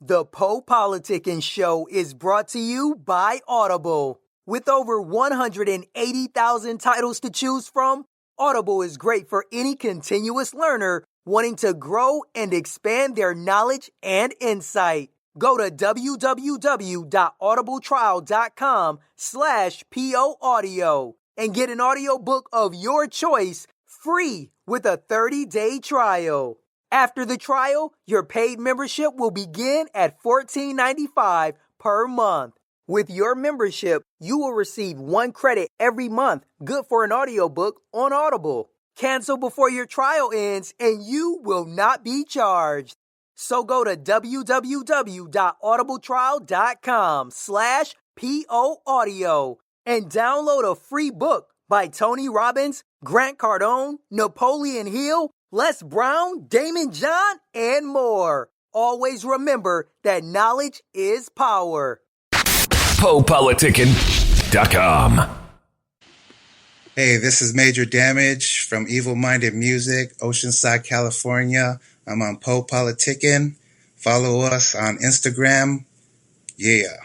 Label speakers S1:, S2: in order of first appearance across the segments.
S1: The PoPolitickin show is brought to you by Audible. With over 180,000 titles to choose from, Audible is great for any continuous learner wanting to grow and expand their knowledge and insight. Go to www.audibletrial.com/POAudio and get an audiobook of your choice free with a 30-day trial. After the trial, your paid membership will begin at $14.95 per month. With your membership, you will receive 1 credit every month, good for an audiobook on Audible. Cancel before your trial ends and you will not be charged. So go to www.audibletrial.com/POAudio and download a free book by Tony Robbins, Grant Cardone, Napoleon Hill, Les Brown, Damon John, and more. Always remember that knowledge is power.
S2: PoPolitickin.com.
S3: Hey, this is MajorDamage from Evil Minded Music, Oceanside, California. I'm on PoPolitickin. Follow us on Instagram. Yeah.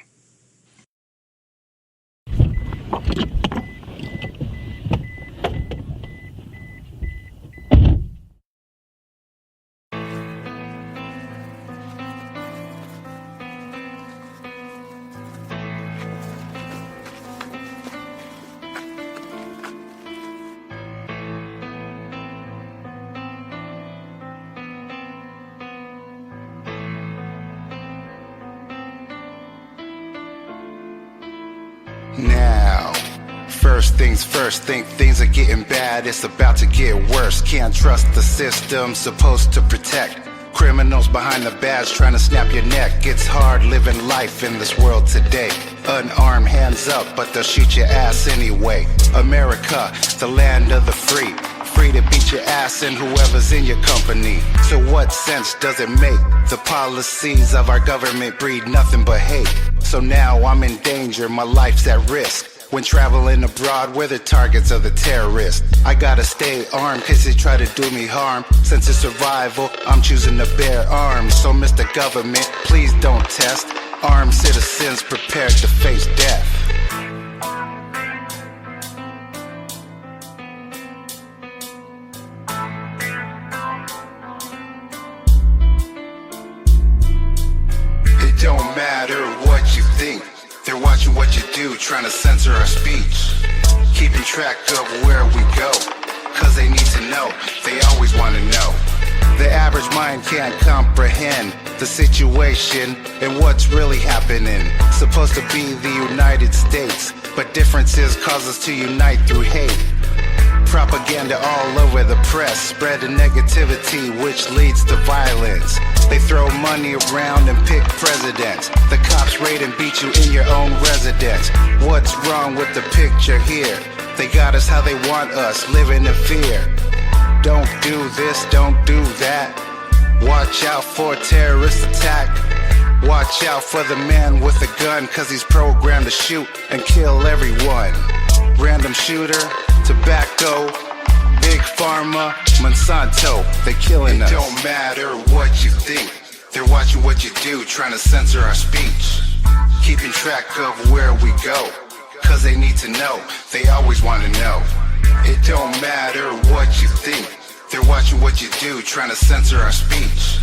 S4: Now, first things first, think things are getting bad, it's about to get worse. Can't trust the system, supposed to protect. Criminals behind the badge trying to snap your neck. It's hard living life in this world today. Unarmed, hands up, but they'll shoot your ass anyway. America, the land of the free. Free to beat your ass and whoever's in your company. So what sense does it make? The policies of our government breed nothing but hate. So now I'm in danger, my life's at risk. When traveling abroad, we're the targets of the terrorists. I gotta stay armed, cause they try to do me harm. Since it's survival, I'm choosing to bear arms. So Mr. Government, please don't test. Armed citizens prepared to face death. It don't matter what you think. They're watching what you do, trying to censor our speech. Keeping track of where we go, cause they need to know, they always want to know. The average mind can't comprehend the situation and what's really happening. Supposed to be the United States, but differences cause us to unite through hate. Propaganda all over the press, spreading negativity which leads to violence. They throw money around and pick presidents. The cops raid and beat you in your own residence. What's wrong with the picture here? They got us how they want us, living in fear. Don't do this, don't do that. Watch out for a terrorist attack. Watch out for the man with a gun, cause he's programmed to shoot and kill everyone. Random shooter, tobacco, Big Pharma, Monsanto, they killing us. It don't matter what you think. They're watching what you do, trying to censor our speech. Keeping track of where we go, cause they need to know, they always want to know. It don't matter what you think. They're watching what you do, trying to censor our speech.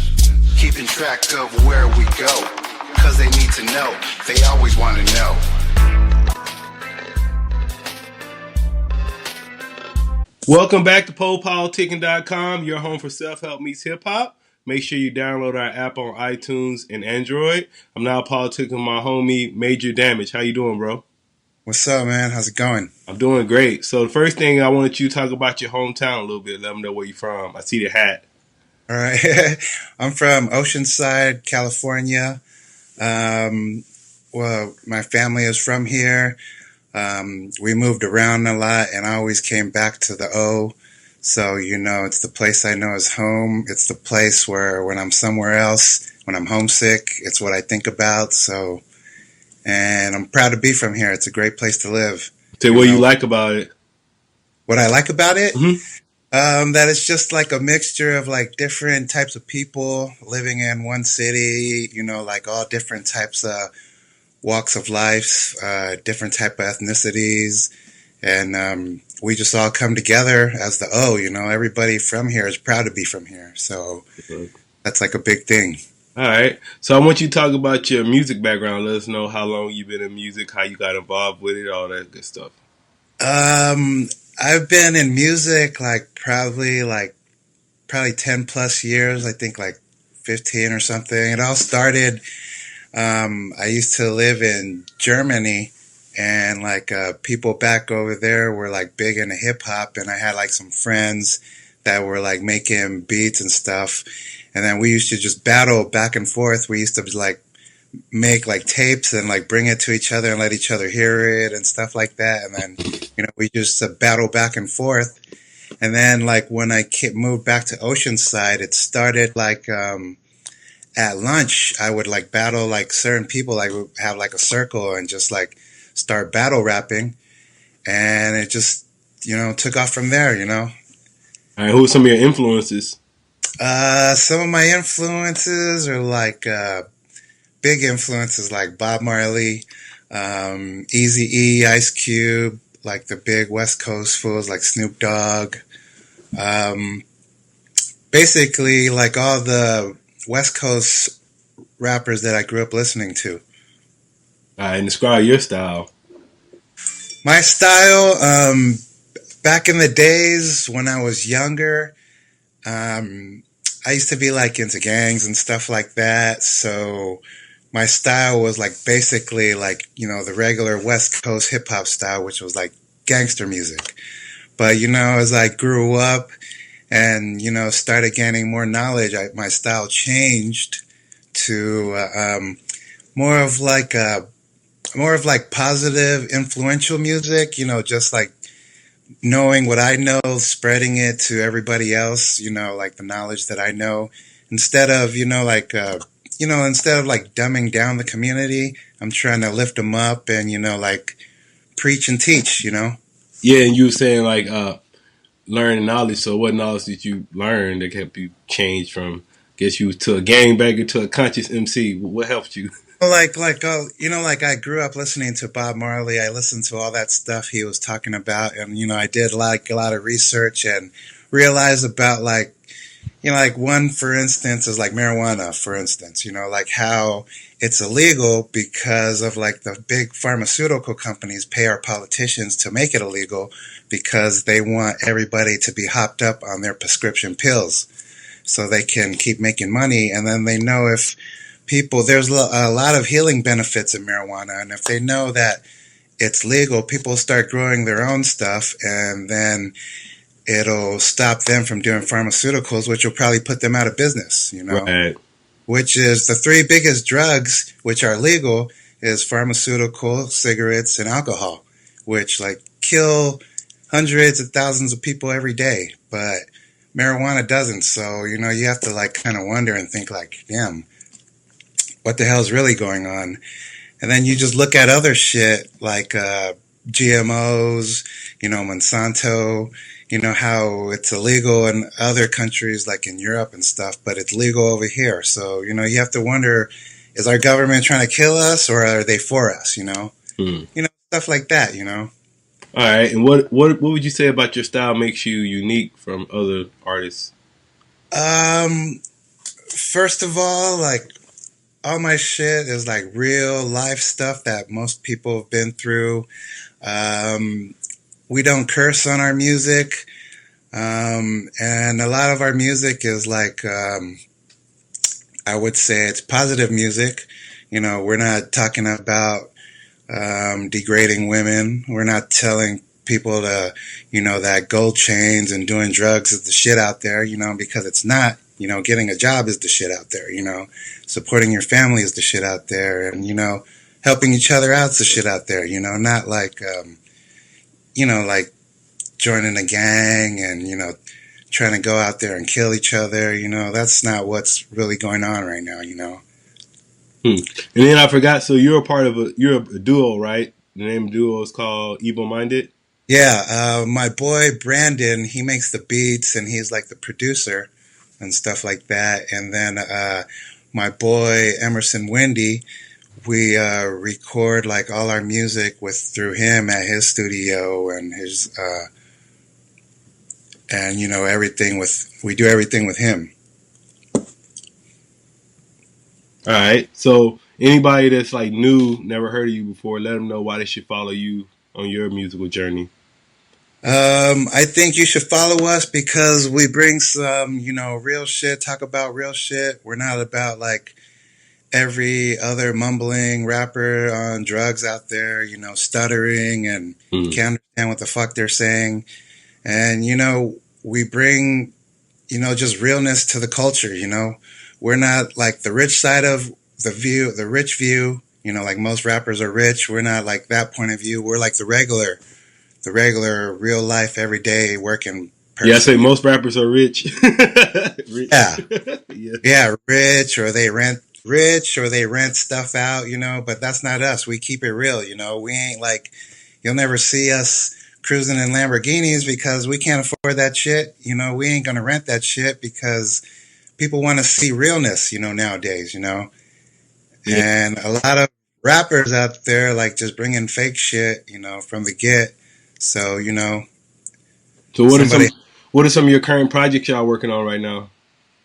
S4: Keeping track of where we go, cause they need to know, they always want to know.
S5: Welcome back to PoPolitickin.com, your home for self-help meets hip-hop. Make sure you download our app on iTunes and Android. I'm now politicking with my homie, MajorDamage. How you doing, bro?
S3: What's up, man? How's it going?
S5: I'm doing great. So the first thing I wanted you to talk about your hometown a little bit. Let them know where you're from. I see the hat.
S3: All right. I'm from Oceanside, California. Well, my family is from here. We moved around a lot, and I always came back to the O. So, you know, it's the place I know as home. It's the place where when I'm somewhere else, when I'm homesick, it's what I think about. So, and I'm proud to be from here. It's a great place to live.
S5: Tell you what you like about it.
S3: What I like about it?
S5: Mm-hmm.
S3: That it's just like a mixture of like different types of people living in one city, like all different types of walks of life, different type of ethnicities. And we just all come together as the O, everybody from here is proud to be from here. So that's like a big thing.
S5: All right. So I want you to talk about your music background. Let us know how long you've been in music, how you got involved with it, all that good stuff.
S3: I've been in music probably 10 plus years. I think like 15 or something. It all started, I used to live in Germany, and like people back over there were like big into hip hop, and I had like some friends that were like making beats and stuff. And then we used to just battle back and forth. We used to like make like tapes and like bring it to each other and let each other hear it and stuff like that. And then, we just battle back and forth. And then like when I moved back to Oceanside, it started like, at lunch, I would like battle like certain people. Like would have like a circle and just like start battle rapping. And it just, took off from there,
S5: All right. Who are some of your influences?
S3: Some of my influences are like, big influences like Bob Marley, Eazy E, Ice Cube, like the big West Coast fools like Snoop Dogg. Basically like all the West Coast rappers that I grew up listening to.
S5: All right, and describe your style.
S3: My style, back in the days when I was younger, I used to be like into gangs and stuff like that. So my style was like basically like, the regular West Coast hip hop style, which was like gangster music. But, as I grew up and, started gaining more knowledge, my style changed to more of like positive, influential music, just like knowing what I know, spreading it to everybody else, like the knowledge that I know, instead of, instead of like dumbing down the community, I'm trying to lift them up and, like preach and teach,
S5: Yeah, and you were saying like learning knowledge. So what knowledge did you learn that helped you change from, get you to a gangbanger to a conscious MC? What helped you?
S3: Like I grew up listening to Bob Marley. I listened to all that stuff he was talking about, and I did like a lot of research and realized about like one, for instance, is like marijuana, for instance, like how it's illegal because of like the big pharmaceutical companies pay our politicians to make it illegal because they want everybody to be hopped up on their prescription pills so they can keep making money. And then they know if there's a lot of healing benefits in marijuana, and if they know that it's legal, people start growing their own stuff, and then it'll stop them from doing pharmaceuticals, which will probably put them out of business,
S5: Right.
S3: Which is the three biggest drugs which are legal is pharmaceutical, cigarettes, and alcohol, which like kill hundreds of thousands of people every day, but marijuana doesn't. So, you have to like kind of wonder and think like, damn, what the hell is really going on? And then you just look at other shit like GMOs, Monsanto, how it's illegal in other countries like in Europe and stuff, but it's legal over here. So, you have to wonder, is our government trying to kill us or are they for us, stuff like that, All
S5: right. And what would you say about your style makes you unique from other artists?
S3: First of all, like, all my shit is like real life stuff that most people have been through. We don't curse on our music. And a lot of our music is like, I would say it's positive music. We're not talking about, degrading women. We're not telling people to, that gold chains and doing drugs is the shit out there, because it's not. Getting a job is the shit out there, supporting your family is the shit out there, and, helping each other out is the shit out there, not like, like joining a gang and, trying to go out there and kill each other, that's not what's really going on right now,
S5: And then I forgot, so you're a duo, right? The name of the duo is called Evil Minded?
S3: Yeah, my boy Brandon, he makes the beats and he's like the producer and stuff like that. And then my boy Emerson Windy, we record like all our music with through him at his studio and his and you know everything with we do everything with him.
S5: All right. So anybody that's like new, never heard of you before, let them know why they should follow you on your musical journey.
S3: I think you should follow us because we bring some, you know, real shit, talk about real shit. We're not about like every other mumbling rapper on drugs out there, you know, stuttering and can't understand what the fuck they're saying. And, you know, we bring, you know, just realness to the culture, you know. We're not like the rich side of the rich view, you know, like most rappers are rich. We're not like that point of view. We're like the regular real life, everyday working person.
S5: Yeah, I say most rappers are rich. Rich.
S3: Yeah.
S5: Yeah.
S3: Yeah, rich or they rent stuff out, you know, but that's not us. We keep it real, you know. We ain't like, you'll never see us cruising in Lamborghinis because we can't afford that shit. You know, we ain't going to rent that shit because people want to see realness, you know, nowadays, you know. Yeah. And a lot of rappers out there like just bringing fake shit, you know, from the get. So, you know.
S5: So what are some of your current projects y'all working on right now?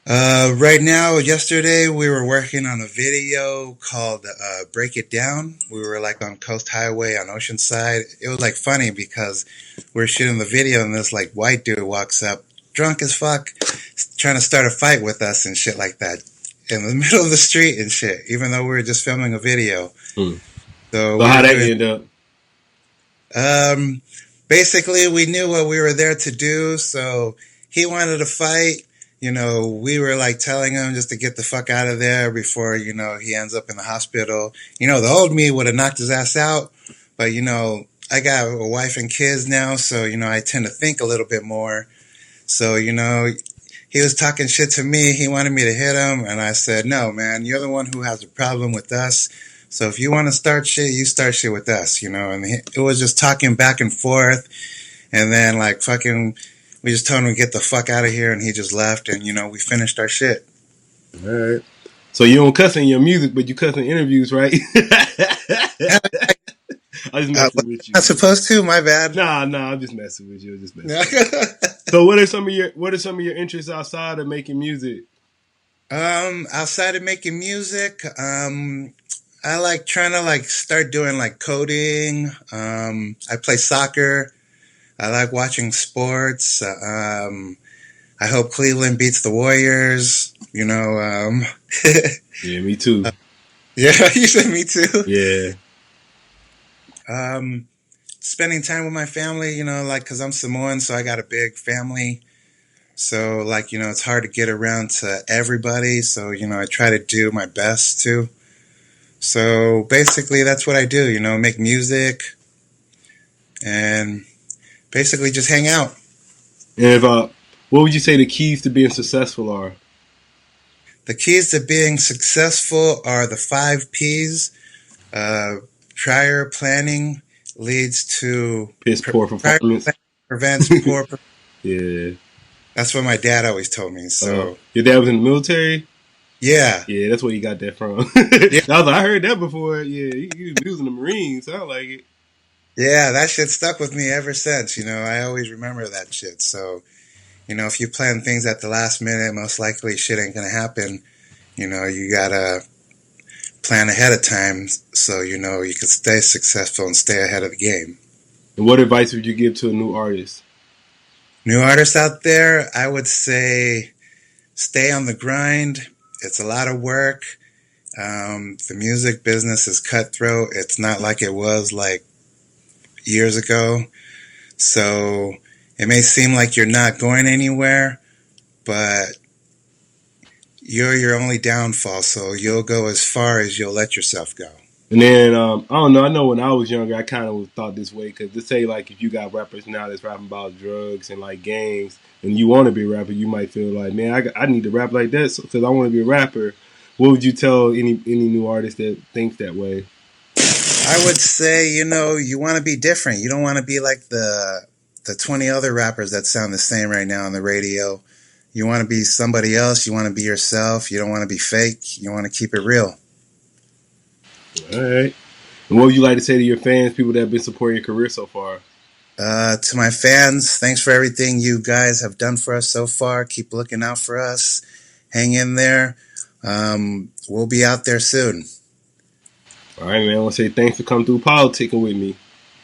S3: Right now, yesterday we were working on a video called Break It Down. We were like on Coast Highway on Oceanside. It was like funny because we were shooting the video and this like white dude walks up, drunk as fuck, trying to start a fight with us and shit like that in the middle of the street and shit, even though we were just filming a video.
S5: So how that end up?
S3: Basically, we knew what we were there to do, so he wanted to fight. You know, we were like telling him just to get the fuck out of there before, you know, he ends up in the hospital. You know, the old me would have knocked his ass out, but, you know, I got a wife and kids now, so, you know, I tend to think a little bit more. So, you know, he was talking shit to me. He wanted me to hit him, and I said, no, man, you're the one who has a problem with us. So if you want to start shit, you start shit with us, you know. And it was just talking back and forth, and then like fucking, we just told him to get the fuck out of here, and he just left, and you know, we finished our shit.
S5: All right. So you don't cuss in your music, but you cuss in interviews, right? I just messing with you.
S3: Not supposed to. My bad.
S5: Nah, I'm just messing with you. So what are some of your interests outside of making music?
S3: Outside of making music, I like trying to like start doing like coding. I play soccer. I like watching sports. I hope Cleveland beats the Warriors. You know.
S5: Yeah, me too.
S3: Yeah, you said me too.
S5: Yeah.
S3: Spending time with my family. You know, like because I'm Samoan, so I got a big family. So like you know, it's hard to get around to everybody. So you know, I try to do my best too. So basically, that's what I do. You know, make music and basically just hang out.
S5: And what would you say the keys to being successful are?
S3: The keys to being successful are the 5 P's. Prior planning leads to
S5: poor performance.
S3: Prevents poor performance.
S5: Yeah. That's
S3: what my dad always told me. So
S5: your dad was in the military?
S3: Yeah.
S5: Yeah, that's where you got that from. Yeah. I heard that before. Yeah, he was in the Marines. Sound like it.
S3: Yeah, that shit stuck with me ever since. You know, I always remember that shit. So, you know, if you plan things at the last minute, most likely shit ain't gonna happen. You know, you gotta plan ahead of time so you know you can stay successful and stay ahead of the game.
S5: And what advice would you give to a new artist?
S3: New artists out there, I would say stay on the grind. It's a lot of work. The music business is cutthroat. It's not like it was like years ago. So it may seem like you're not going anywhere, but you're your only downfall. So you'll go as far as you'll let yourself go.
S5: And then, I don't know. I know when I was younger, I kind of thought this way. Because to say, like, if you got rappers now that's rapping about drugs and, like, gangs, and you want to be a rapper, you might feel like, man, I need to rap like that because I want to be a rapper. What would you tell any new artist that thinks that way?
S3: I would say, you want to be different. You don't want to be like the 20 other rappers that sound the same right now on the radio. You want to be somebody else. You want to be yourself. You don't want to be fake. You want to keep it real.
S5: All right. And what would you like to say to your fans, people that have been supporting your career so far?
S3: To my fans, thanks for everything you guys have done for us so far. Keep looking out for us. Hang in there. We'll be out there soon.
S5: All right, man. I want to say thanks for coming through politicking with me.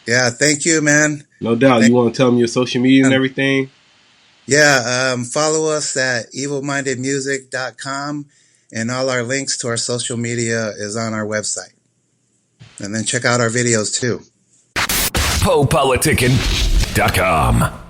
S3: Yeah, thank you, man.
S5: No doubt. You want to tell them your social media and everything?
S3: Yeah, follow us at evilmindedmusic.com, and all our links to our social media is on our website. And then check out our videos too.
S2: PoPolitickin.com.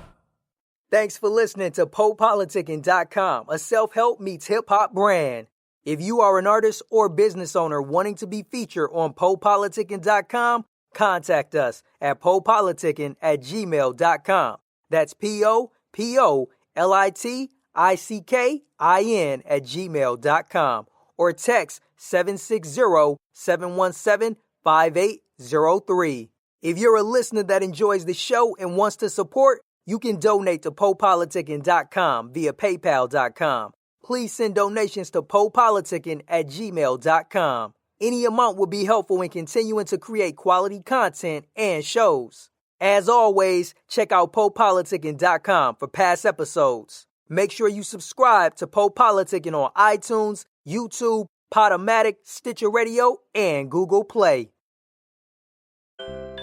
S1: Thanks for listening to PoPolitickin.com, a self-help meets hip-hop brand. If you are an artist or business owner wanting to be featured on PoPolitickin.com, contact us at PoPolitickin@gmail.com. That's PoPolitickin@gmail.com, or text 760-717-5803. If you're a listener that enjoys the show and wants to support, you can donate to PoPolitickin.com via PayPal.com. Please send donations to PoPolitickin@gmail.com. Any amount will be helpful in continuing to create quality content and shows. As always, check out PoPolitickin.com for past episodes. Make sure you subscribe to PoPolitickin on iTunes, YouTube, Podomatic, Stitcher Radio, and Google Play.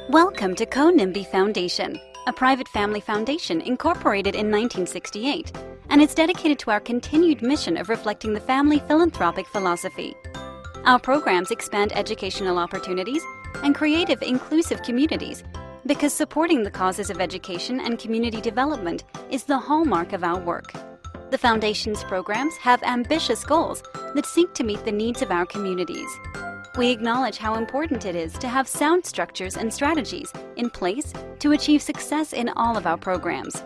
S6: Welcome to Co-NIMBY Foundation, a private family foundation incorporated in 1968, and it's dedicated to our continued mission of reflecting the family philanthropic philosophy. Our programs expand educational opportunities and creative, inclusive communities, because supporting the causes of education and community development is the hallmark of our work. The Foundation's programs have ambitious goals that seek to meet the needs of our communities. We acknowledge how important it is to have sound structures and strategies in place to achieve success in all of our programs.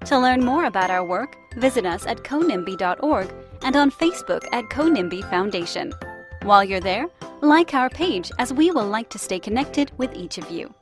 S6: To learn more about our work, visit us at conimby.org and on Facebook at Co-NIMBY Foundation. While you're there, like our page, as we will like to stay connected with each of you.